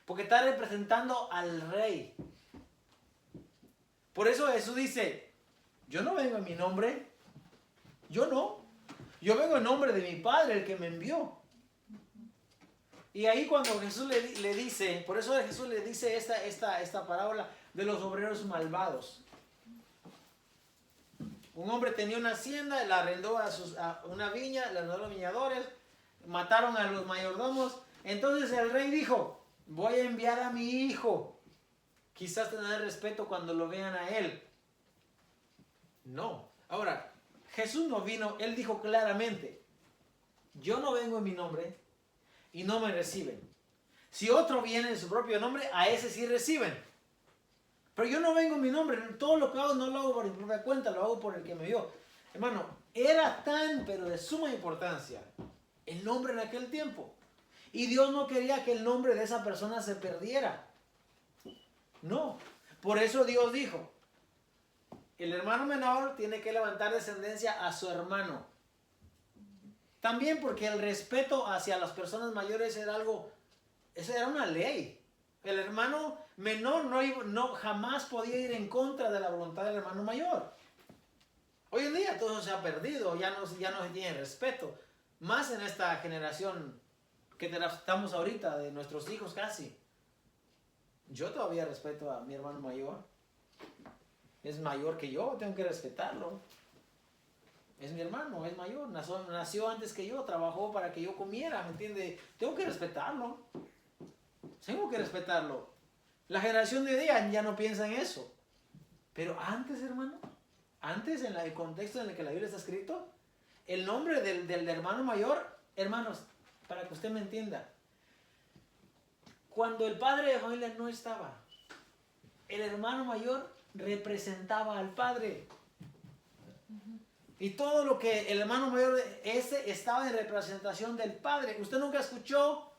S1: Porque está representando al rey. Por eso Jesús dice, yo no vengo en mi nombre. Yo no. Yo vengo en nombre de mi Padre, el que me envió. Y ahí cuando Jesús le dice, por eso Jesús le dice esta parábola de los obreros malvados. Un hombre tenía una hacienda, la arrendó a una viña, le arrendó a los viñadores, mataron a los mayordomos. Entonces el rey dijo, voy a enviar a mi hijo. Quizás tendrán respeto cuando lo vean a él. No. Ahora, Jesús no vino, él dijo claramente, yo no vengo en mi nombre y no me reciben. Si otro viene en su propio nombre, a ese sí reciben. Pero yo no vengo en mi nombre, todo lo que hago no lo hago por mi propia cuenta, lo hago por el que me dio. Hermano, era tan, pero de suma importancia, el nombre en aquel tiempo. Y Dios no quería que el nombre de esa persona se perdiera. No. Por eso Dios dijo, el hermano menor tiene que levantar descendencia a su hermano. También porque el respeto hacia las personas mayores era eso era una ley. El hermano menor jamás podía ir en contra de la voluntad del hermano mayor. Hoy en día todo eso se ha perdido, ya no se tiene respeto. Más en esta generación que estamos ahorita, de nuestros hijos casi. Yo todavía respeto a mi hermano mayor. Es mayor que yo, tengo que respetarlo. Es mi hermano, es mayor, nació antes que yo, trabajó para que yo comiera, ¿me entiende? Tengo que respetarlo. Tengo que respetarlo. La generación de hoy día ya no piensa en eso. Pero antes, hermano, antes en el contexto en el que la Biblia está escrito, el nombre del hermano mayor, hermanos, para que usted me entienda, cuando el padre de familia no estaba, el hermano mayor representaba al padre. Y todo lo que el hermano mayor estaba en representación del padre. Usted nunca escuchó,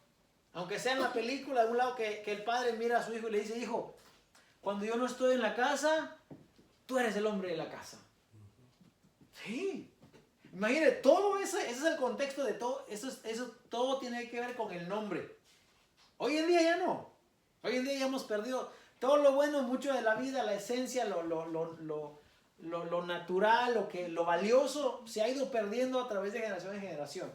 S1: aunque sea en la película, de un lado que el padre mira a su hijo y le dice, hijo, cuando yo no estoy en la casa, tú eres el hombre de la casa. Sí. Imagínate, todo ese es el contexto de todo. Eso todo tiene que ver con el nombre. Hoy en día ya no. Hoy en día ya hemos perdido todo lo bueno, mucho de la vida, la esencia, lo natural, lo valioso, se ha ido perdiendo a través de generación en generación.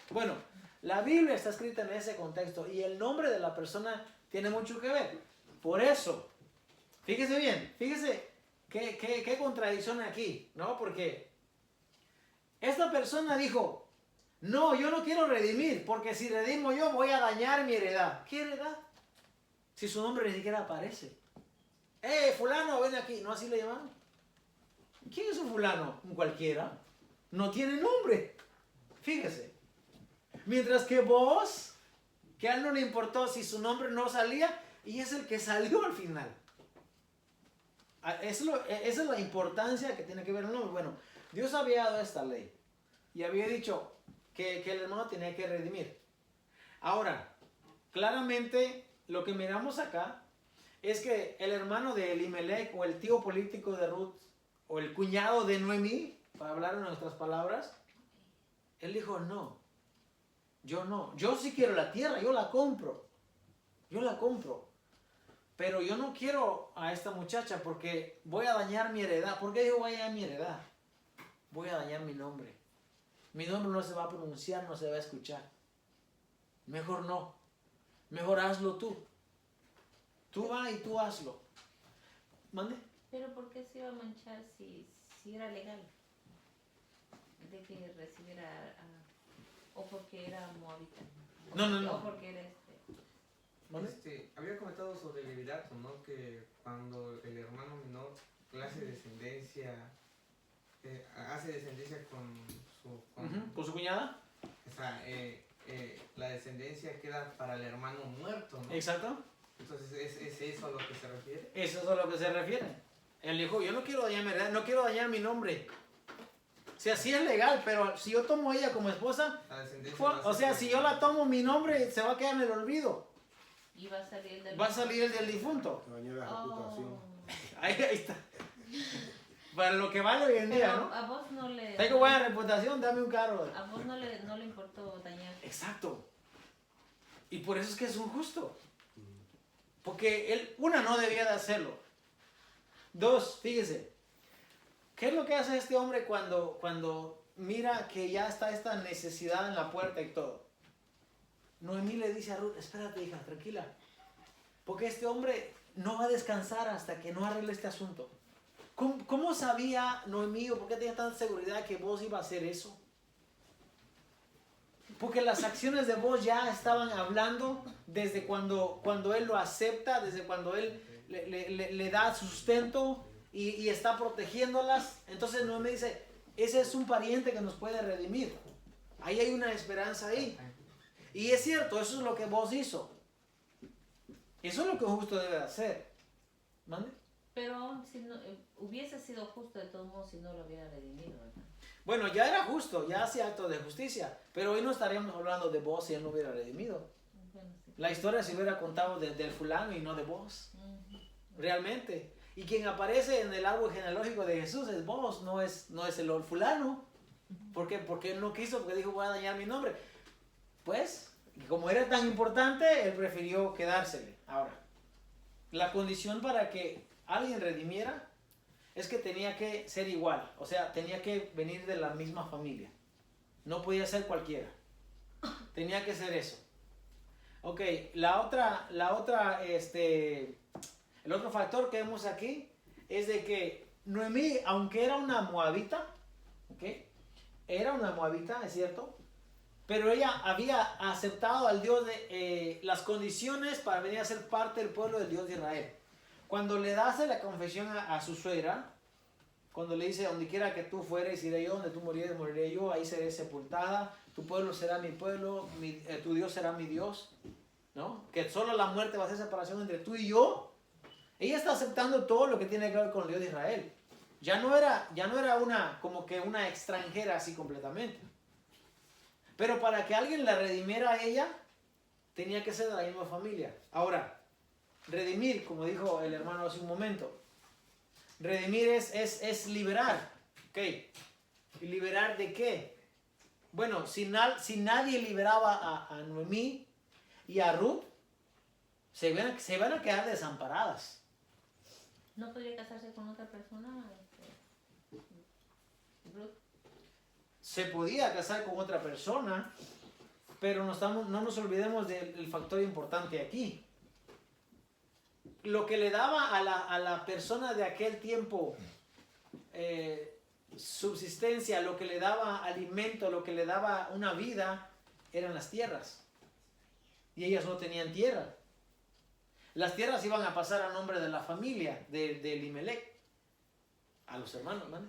S1: Bueno, la Biblia está escrita en ese contexto y el nombre de la persona tiene mucho que ver. Por eso, fíjese bien, fíjese qué contradicción aquí, ¿no? Porque esta persona dijo, no, yo no quiero redimir, porque si redimo yo voy a dañar mi heredad. ¿Qué heredad? Si su nombre ni siquiera aparece. Fulano, ven aquí. ¿No así le llaman? ¿Quién es un fulano? Un cualquiera. No tiene nombre. Fíjese. Mientras que vos, que a él no le importó si su nombre no salía, y es el que salió al final. Esa es la importancia que tiene que ver el nombre. Bueno, Dios había dado esta ley y había dicho que el hermano tenía que redimir. Ahora, claramente lo que miramos acá es que el hermano de Elimelech o el tío político de Ruth o el cuñado de Noemí, para hablar en nuestras palabras, él dijo, no, yo sí quiero la tierra, yo la compro, pero yo no quiero a esta muchacha porque voy a dañar mi heredad. ¿Por qué yo voy a dañar mi heredad? Voy a dañar mi nombre. Mi nombre no se va a pronunciar, no se va a escuchar. Mejor no, mejor hazlo tú. Tú va y tú hazlo. ¿Mande?
S3: Pero ¿por qué se iba a manchar si era legal? De que recibiera o porque era moabita.
S1: No.
S3: O porque era
S2: Había comentado sobre el levirato, ¿no? Que cuando el hermano menor hace descendencia con
S1: ¿Con su cuñada?
S2: O sea, la descendencia queda para el hermano muerto, ¿no?
S1: Exacto.
S2: Entonces, ¿es eso a lo que se refiere?
S1: Eso es a lo que se refiere. Él dijo, yo no quiero dañar mi nombre. O sea, sí es legal, pero si yo tomo a ella como esposa,
S2: La descendencia va a
S1: o
S2: ser
S1: sea, si yo la tomo mi nombre, se va a quedar en el olvido.
S3: Y va a salir el del
S1: Va a salir el del difunto.
S4: Te daña la reputación.
S1: Ahí está. Para lo que vale hoy en día,
S3: Pero
S1: ¿no?
S3: a vos no le...
S1: Tengo buena reputación, dame un carro.
S3: A vos no le importó dañar.
S1: Exacto. Y por eso es que es un justo. Porque él, una, no debía de hacerlo. Dos, fíjese, ¿qué es lo que hace este hombre cuando mira que ya está esta necesidad en la puerta y todo? Noemí le dice a Ruth, espérate hija, tranquila. Porque este hombre no va a descansar hasta que no arregle este asunto. ¿Cómo sabía Noemí o por qué tenía tanta seguridad que vos iba a hacer eso? Porque las acciones de vos ya estaban hablando desde cuando él lo acepta, desde cuando él le da sustento y está protegiéndolas. Entonces Noemí dice, ese es un pariente que nos puede redimir. Ahí hay una esperanza ahí. Y es cierto, eso es lo que vos hizo. Eso es lo que un justo debe hacer. ¿Mande?
S3: Pero si no, hubiese sido justo de todos modos si no lo hubiera redimido, ¿verdad?
S1: Bueno, ya era justo, ya hacía actos de justicia. Pero hoy no estaríamos hablando de vos si él no hubiera redimido.
S3: Bueno, sí.
S1: La historia se hubiera contado del fulano y no de vos.
S3: Ujú.
S1: Realmente. Y quien aparece en el árbol genealógico de Jesús es vos, no es el fulano. ¿Por qué? Porque él no quiso, porque dijo voy a dañar mi nombre. Pues, como era tan importante, él prefirió quedársele. Ahora, la condición para que alguien redimiera es que tenía que ser igual. O sea, tenía que venir de la misma familia. No podía ser cualquiera. Tenía que ser eso. Ok, el otro factor que vemos aquí es de que Noemí, aunque era una moabita, ¿ok? Era una moabita, es cierto, pero ella había aceptado al Dios de las condiciones para venir a ser parte del pueblo del Dios de Israel. Cuando le hace la confesión a su suegra, cuando le dice, donde quiera que tú fueres, iré yo, donde tú murieres, moriré yo, ahí seré sepultada, tu pueblo será mi pueblo, tu Dios será mi Dios, ¿no? Que solo la muerte va a ser separación entre tú y yo. Ella está aceptando todo lo que tiene que ver con el Dios de Israel. Ya no era como que una extranjera así completamente. Pero para que alguien la redimiera a ella, tenía que ser de la misma familia. Ahora, redimir, como dijo el hermano hace un momento, redimir es liberar. ¿Ok? ¿Y liberar de qué? Bueno, si nadie liberaba a Noemí y a Ruth, se iban a quedar desamparadas.
S3: ¿No podría casarse con otra persona? Ruth.
S1: Se podía casar con otra persona, pero no nos olvidemos del factor importante aquí. Lo que le daba a la persona de aquel tiempo subsistencia, lo que le daba alimento, lo que le daba una vida, eran las tierras. Y ellas no tenían tierra. Las tierras iban a pasar a nombre de la familia, de Elimelech, a los hermanos, ¿no?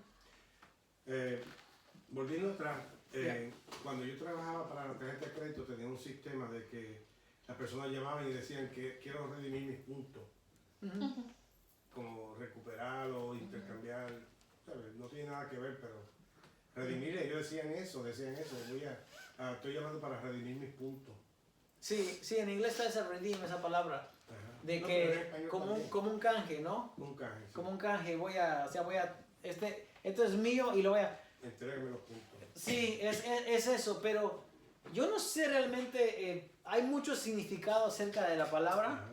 S4: Volviendo atrás, cuando yo trabajaba para la tarjeta de crédito tenía un sistema de que las personas llamaban y decían que quiero redimir mis puntos, como recuperarlo, intercambiar, ¿sabes? No tiene nada que ver, pero redimir, ellos decían eso, estoy llamando para redimir mis puntos.
S1: Sí, en inglés está esa redeem, esa palabra.
S4: Ajá.
S1: De
S4: No,
S1: que
S4: pero en español también.
S1: como un canje, ¿no?
S4: Un canje, sí.
S1: Como un canje, esto es mío y lo voy a...
S4: Entrégame los puntos.
S1: Sí, es eso, pero yo no sé realmente, hay mucho significado acerca de la palabra,
S4: Ajá.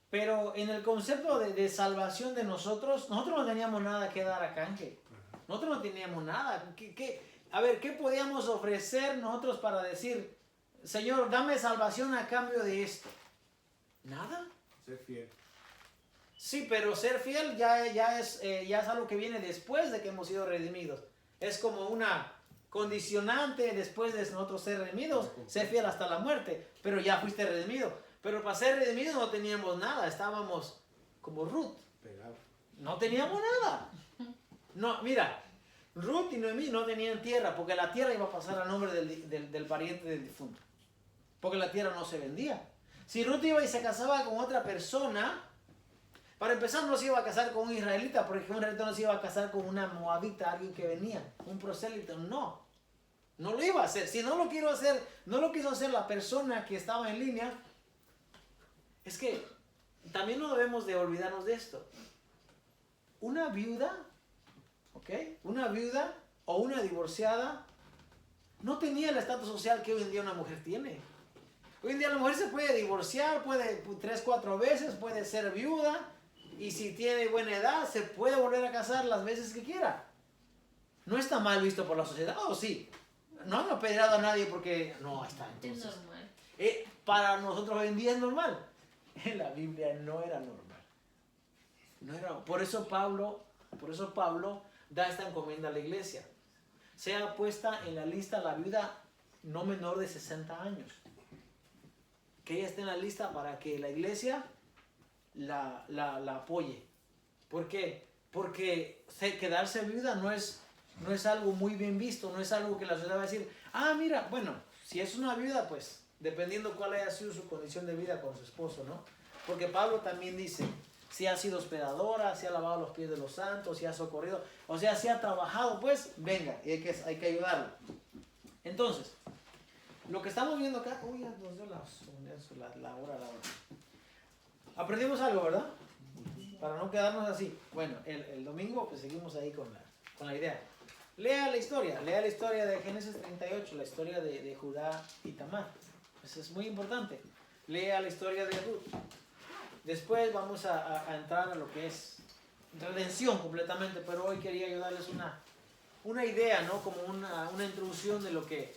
S1: pero en el concepto de salvación de nosotros no teníamos nada que dar a canje.
S4: Ajá.
S1: Nosotros no teníamos nada. A ver, ¿qué podíamos ofrecer nosotros para decir, Señor, dame salvación a cambio de esto? Nada.
S4: Ser fiel.
S1: Sí, pero ser fiel ya es algo que viene después de que hemos sido redimidos. Es como una condicionante después de nosotros ser redimidos, ser fiel hasta la muerte, pero ya fuiste redimido. Pero para ser redimidos no teníamos nada, estábamos como Ruth.
S4: Pegado.
S1: No teníamos nada. No, mira, Ruth y Noemí no tenían tierra, porque la tierra iba a pasar a nombre del pariente del difunto. porque la tierra no se vendía. Si Ruth iba y se casaba con otra persona, para empezar no se iba a casar con un israelita, porque un israelita no se iba a casar con una moabita, alguien que venía, un prosélito, no. No lo iba a hacer. Si no lo quiero hacer, no lo quiso hacer la persona que estaba en línea, es que también no debemos de olvidarnos de esto. Una viuda, ¿ok? Una viuda o una divorciada no tenía el estatus social que hoy en día una mujer tiene. Hoy en día la mujer se puede divorciar, puede 3, 4 veces, puede ser viuda, y si tiene buena edad se puede volver a casar las veces que quiera. No está mal visto por la sociedad. Oh, sí. No han apedreado a nadie porque... No, está entonces.
S3: Es normal.
S1: Para nosotros hoy en día es normal. En la Biblia no era normal. No era, por eso Pablo da esta encomienda a la iglesia. Sea puesta en la lista la viuda no menor de 60 años. Que ella esté en la lista para que la iglesia la apoye. ¿Por qué? Porque quedarse viuda no es algo muy bien visto, no es algo que la sociedad va a decir, ah, mira, bueno, si es una viuda, pues, dependiendo cuál haya sido su condición de vida con su esposo, ¿no? Porque Pablo también dice, si ha sido hospedadora, si ha lavado los pies de los santos, si ha socorrido, o sea, si ha trabajado, pues, venga, y hay que ayudarlo. Entonces, lo que estamos viendo acá, uy, ya nos dio la hora. Aprendimos algo, ¿verdad? Para no quedarnos así. Bueno, el domingo pues seguimos ahí con la idea. Lea la historia de Génesis 38, la historia de Judá y Tamar. Eso es muy importante. Lea la historia de Ruth. Después vamos a entrar a lo que es redención completamente, pero hoy quería ayudarles una idea, ¿no? Como una introducción de lo que,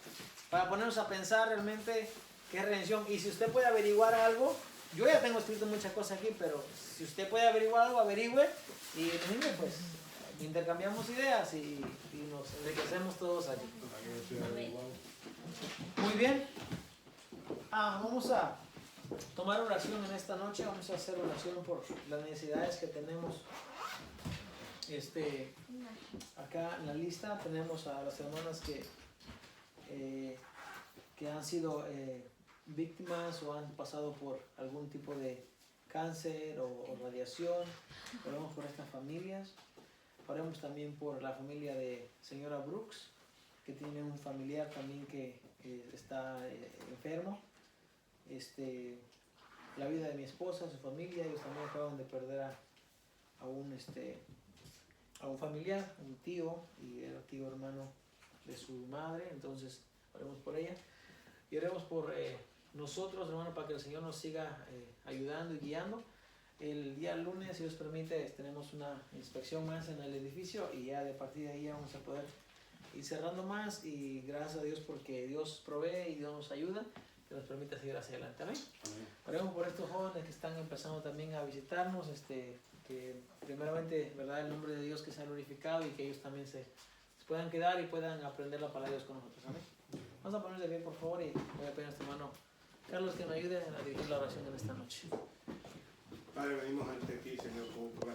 S1: para ponernos a pensar realmente qué es redención. Y si usted puede averiguar algo, yo ya tengo escrito muchas cosas aquí, pero si usted puede averiguar algo, averigüe y el domingo pues intercambiamos ideas y nos enriquecemos todos allí. Muy bien. Vamos a tomar oración en esta noche. Vamos a hacer oración por las necesidades que tenemos. Acá en la lista tenemos a las hermanas que han sido víctimas o han pasado por algún tipo de cáncer o radiación. Oremos por estas familias. Oremos también por la familia de señora Brooks, que tiene un familiar también que está enfermo. La vida de mi esposa, su familia, ellos también acaban de perder a un familiar, un tío, y era tío hermano de su madre. Entonces oremos por ella y oremos por nosotros, hermano, para que el Señor nos siga ayudando y guiando. El día lunes, si Dios permite, tenemos una inspección más en el edificio y ya de partir de ahí vamos a poder ir cerrando más, y gracias a Dios porque Dios provee y Dios nos ayuda, que nos permite seguir hacia adelante. Amén. Oremos por estos jóvenes que están empezando también a visitarnos, que primeramente, verdad, el nombre de Dios que sea glorificado y que ellos también se puedan quedar y puedan aprender la palabra de Dios con nosotros. Amén. Vamos a ponernos de pie, por favor, y voy a pedir a este hermano Carlos que nos ayude a dirigir la oración en esta noche.
S4: Padre, venimos ante ti, Señor, con